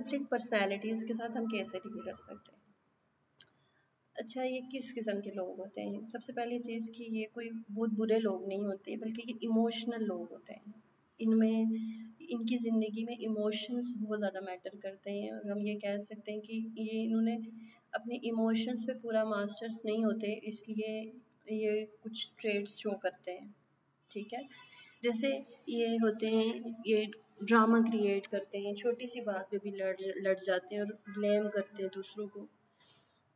Conflict personalities के साथ हम कैसे डील कर सकते हैं? अच्छा, ये किस किस्म के लोग होते हैं? सबसे पहली चीज़ कि ये कोई बहुत बुरे लोग नहीं होते, बल्कि ये इमोशनल लोग होते हैं। इनमें इनकी ज़िंदगी में इमोशंस बहुत ज़्यादा मैटर करते हैं, और हम ये कह सकते हैं कि ये इन्होंने अपने इमोशंस पे पूरा मास्टर्स नहीं होते, इसलिए ये कुछ ट्रेड्स शो करते हैं। ठीक है, जैसे ये होते हैं, ये ड्रामा क्रिएट करते हैं, छोटी सी बात पे भी लड़ जाते हैं और ब्लेम करते हैं दूसरों को,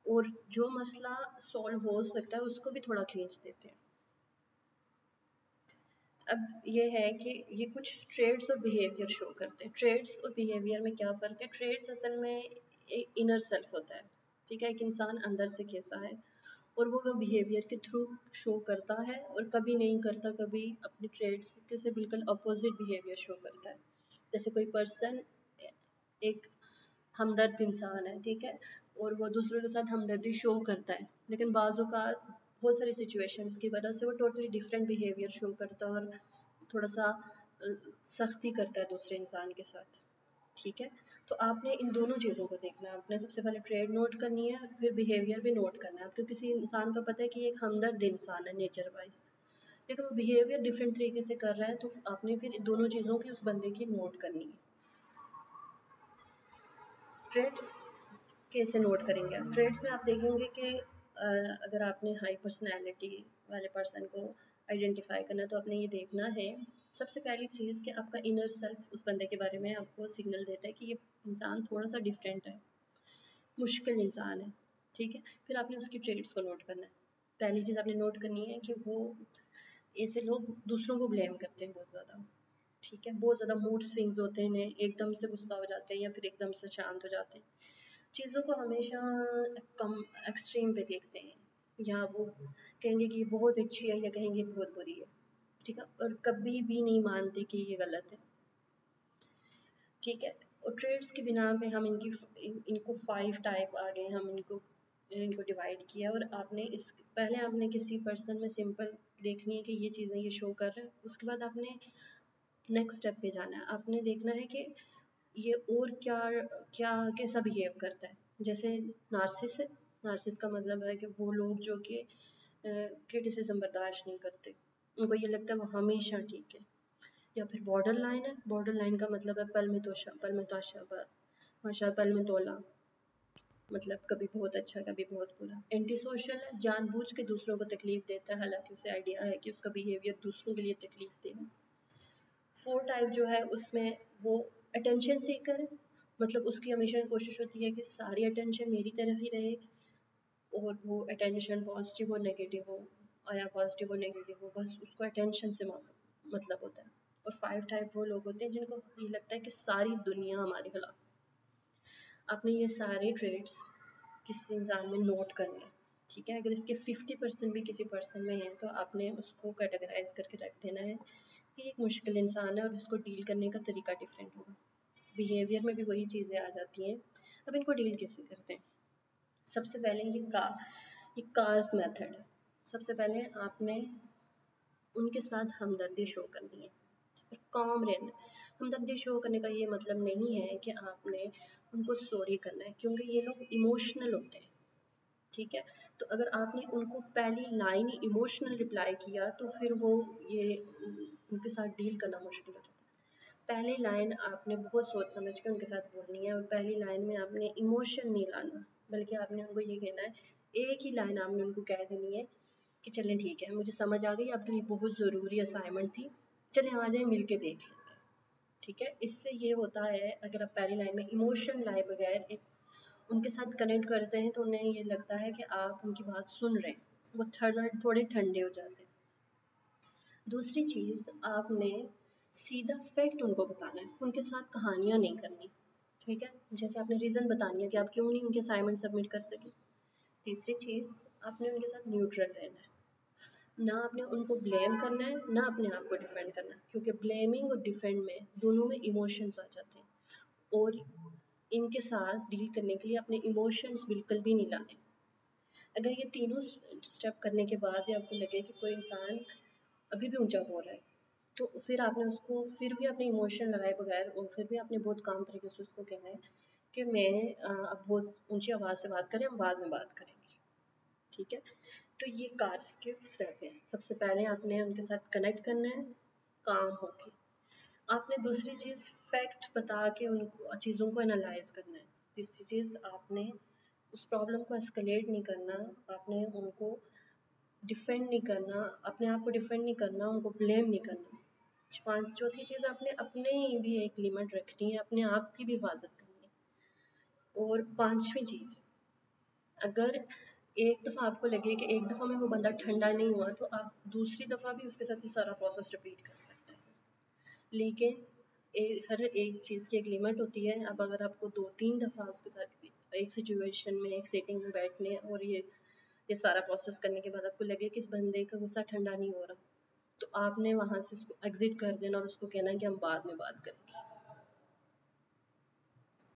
और जो मसला सॉल्व हो सकता है उसको भी थोड़ा खींच देते हैं। अब ये है कि ये कुछ ट्रेड्स और बिहेवियर शो करते हैं। ट्रेड्स और बिहेवियर में क्या फ़र्क है? ट्रेड्स असल में एक इनर सेल्फ होता है, ठीक है, एक इंसान अंदर से कैसा है, और वो बिहेवियर के थ्रू शो करता है, और कभी नहीं करता, कभी अपने ट्रेड्स के से बिल्कुल अपोजिट बिहेवियर शो करता है। जैसे कोई पर्सन एक हमदर्द इंसान है, ठीक है, और वो दूसरों के साथ हमदर्दी शो करता है, लेकिन बाज़ों का बहुत सारी सिचुएशंस की वजह से वो टोटली डिफरेंट बिहेवियर शो करता है, और थोड़ा सा सख्ती करता है दूसरे इंसान के साथ। ठीक है, तो आपने इन दोनों चीज़ों को देखना है। आपने सबसे पहले ट्रेड नोट करनी है, फिर बिहेवियर भी नोट करना है। आपको किसी इंसान का पता है कि ये एक हमदर्द इंसान है नेचर वाइज, लेकिन वो बिहेवियर डिफरेंट तरीके से कर रहा है, तो आपने फिर दोनों चीज़ों की उस बंदे की नोट करनी है। ट्रेड्स कैसे नोट करेंगे आप? ट्रेड्स में आप देखेंगे कि अगर आपने हाई पर्सनैलिटी वाले पर्सन को आइडेंटिफाई करना है, तो आपने ये देखना है, सबसे पहली चीज़ कि आपका इनर सेल्फ उस बंदे के बारे में आपको सिग्नल देता है कि ये इंसान थोड़ा सा डिफरेंट है, मुश्किल इंसान है। ठीक है, फिर आपने उसकी ट्रेड्स को नोट करना है। पहली चीज़ आपने नोट करनी है कि वो ऐसे लोग दूसरों को ब्लेम करते हैं बहुत ज़्यादा। ठीक है, बहुत ज़्यादा मूड स्विंग्स होते हैं इन्हें, एकदम से गुस्सा हो जाते हैं या फिर एकदम से शांत हो जाते हैं, चीज़ों को हमेशा कम एक्सट्रीम पे देखते हैं, या वो कहेंगे कि ये बहुत अच्छी है या कहेंगे बहुत बुरी है। ठीक है, और कभी भी नहीं मानते कि ये गलत है। ठीक है, और ट्रेड्स के बिना पे हम इनको 5 टाइप आ गए, हम इनको इनको डिवाइड किया, और आपने इस पहले आपने किसी पर्सन में सिंपल देखनी है कि ये चीज़ें ये शो कर रहा है, उसके बाद आपने नेक्स्ट स्टेप पे जाना है। आपने देखना है कि ये और क्या क्या कैसा बिहेव करता है। जैसे नार्सिस है, नार्सिस का मतलब है कि वो लोग जो कि क्रिटिसिज्म बर्दाश्त नहीं करते, उनको ये लगता है वो हमेशा ठीक है। या फिर बॉर्डर लाइन है, बॉर्डर लाइन का मतलब है पल में तोशा, पल में ताशा, माशा, पल में तोला, मतलब कभी बहुत अच्छा कभी बहुत बुरा। एंटी सोशल है, जानबूझ के दूसरों को तकलीफ देता है, हालांकि उसे आइडिया है कि उसका बिहेवियर दूसरों के लिए तकलीफ देना। 4 टाइप जो है उसमें वो अटेंशन सीकर है, मतलब उसकी हमेशा कोशिश होती है कि सारी अटेंशन मेरी तरफ ही रहे, और वो अटेंशन पॉजिटिव और नेगेटिव हो, या पॉजिटिव और नेगेटिव हो, बस उसको अटेंशन से मतलब होता है। और 5 टाइप वो लोग होते हैं जिनको ये लगता है कि सारी दुनिया हमारे खिलाफ। आपने ये सारे ट्रेड्स किसी इंसान में नोट करने हैं। ठीक है, अगर इसके 50% भी किसी पर्सन में है, तो आपने उसको कैटेगराइज करके रख देना है कि एक मुश्किल इंसान है और इसको डील करने का तरीका डिफरेंट होगा। बिहेवियर में भी वही चीज़ें आ जाती हैं। अब इनको डील कैसे करते हैं? सबसे पहले ये कार्स मेथड है। सबसे पहले आपने उनके साथ हमदर्दी शो करनी है और काम रहना है। हमदर्दी शो करने का ये मतलब नहीं है कि आपने उनको सॉरी करना है, क्योंकि ये लोग इमोशनल होते हैं। ठीक है, तो अगर आपने उनको पहली लाइन ही इमोशनल रिप्लाई किया, तो फिर वो ये उनके साथ डील करना मुश्किल हो जाता है। पहली लाइन आपने बहुत सोच समझ के उनके साथ बोलनी है, और पहली लाइन में आपने इमोशन नहीं लाना, बल्कि आपने उनको ये कहना है, एक ही लाइन आपने उनको कह देनी है कि चलें ठीक है, मुझे समझ आ गई, आपके लिए बहुत ज़रूरी असाइनमेंट थी, चलें आ जाए मिल के देख लेते हैं। ठीक है, इससे ये होता है, अगर आप पहली लाइन में इमोशन लाए बगैर एक उनके साथ कनेक्ट करते हैं, तो उन्हें ये लगता है कि आप उनकी बात सुन रहे हैं, वो थोड़े ठंडे हो जाते हैं। दूसरी चीज़, आपने सीधा फैक्ट उनको बताना है, उनके साथ कहानियाँ नहीं करनी। ठीक है, जैसे आपने रीज़न बतानी है कि आप क्यों नहीं उनके असाइनमेंट सबमिट कर सके। तीसरी चीज़, आपने उनके साथ न्यूट्रल रहना है, ना आपने उनको ब्लेम करना है, ना अपने आप को डिफेंड करना है, क्योंकि ब्लेमिंग और डिफेंड में दोनों में इमोशंस आ जाते हैं, और इनके साथ डील करने के लिए अपने इमोशंस बिल्कुल भी नहीं लाने। अगर ये तीनों स्टेप करने के बाद भी आपको लगे कि कोई इंसान अभी भी ऊंचा हो रहा है, तो फिर आपने उसको फिर भी अपने इमोशन लगाए बगैर, और फिर भी आपने बहुत काम तरीके से उसको कहना है कि मैं अब बहुत ऊंची आवाज़ से बात करें, हम बाद में बात करेंगे, ठीक है। तो ये कार्ड्स के स्टेप हैं। सबसे पहले आपने उनके साथ कनेक्ट करना है काम होके। आपने दूसरी चीज़ फैक्ट बता के उनको चीज़ों को एनालाइज करना है। तीसरी चीज़ आपने उस प्रॉब्लम को एस्केलेट नहीं करना, आपने उनको डिफेंड नहीं करना, अपने आप को डिफेंड नहीं करना, उनको ब्लेम नहीं करना। चौथी चीज़ आपने अपने भी एक लिमिट रखनी है, अपने आप की भी हिफाजत करनी है। और पांचवी चीज़, अगर एक दफ़ा आपको लगे कि एक दफ़ा में वो बंदा ठंडा नहीं हुआ तो आप दूसरी दफ़ा भी उसके साथ ये सारा प्रोसेस रिपीट कर सकते हैं। लेकिन हर एक चीज़ की एक लिमिट होती है। अब अगर आपको 2-3 दफ़ा उसके साथ एक सिचुएशन में, एक सेटिंग में बैठने और ये सारा प्रोसेस करने के बाद आपको लगे कि इस बंदे का गुस्सा ठंडा नहीं हो रहा, तो आपने वहाँ से उसको एग्जिट कर देना और उसको कहना है कि हम बाद में बात करेंगे।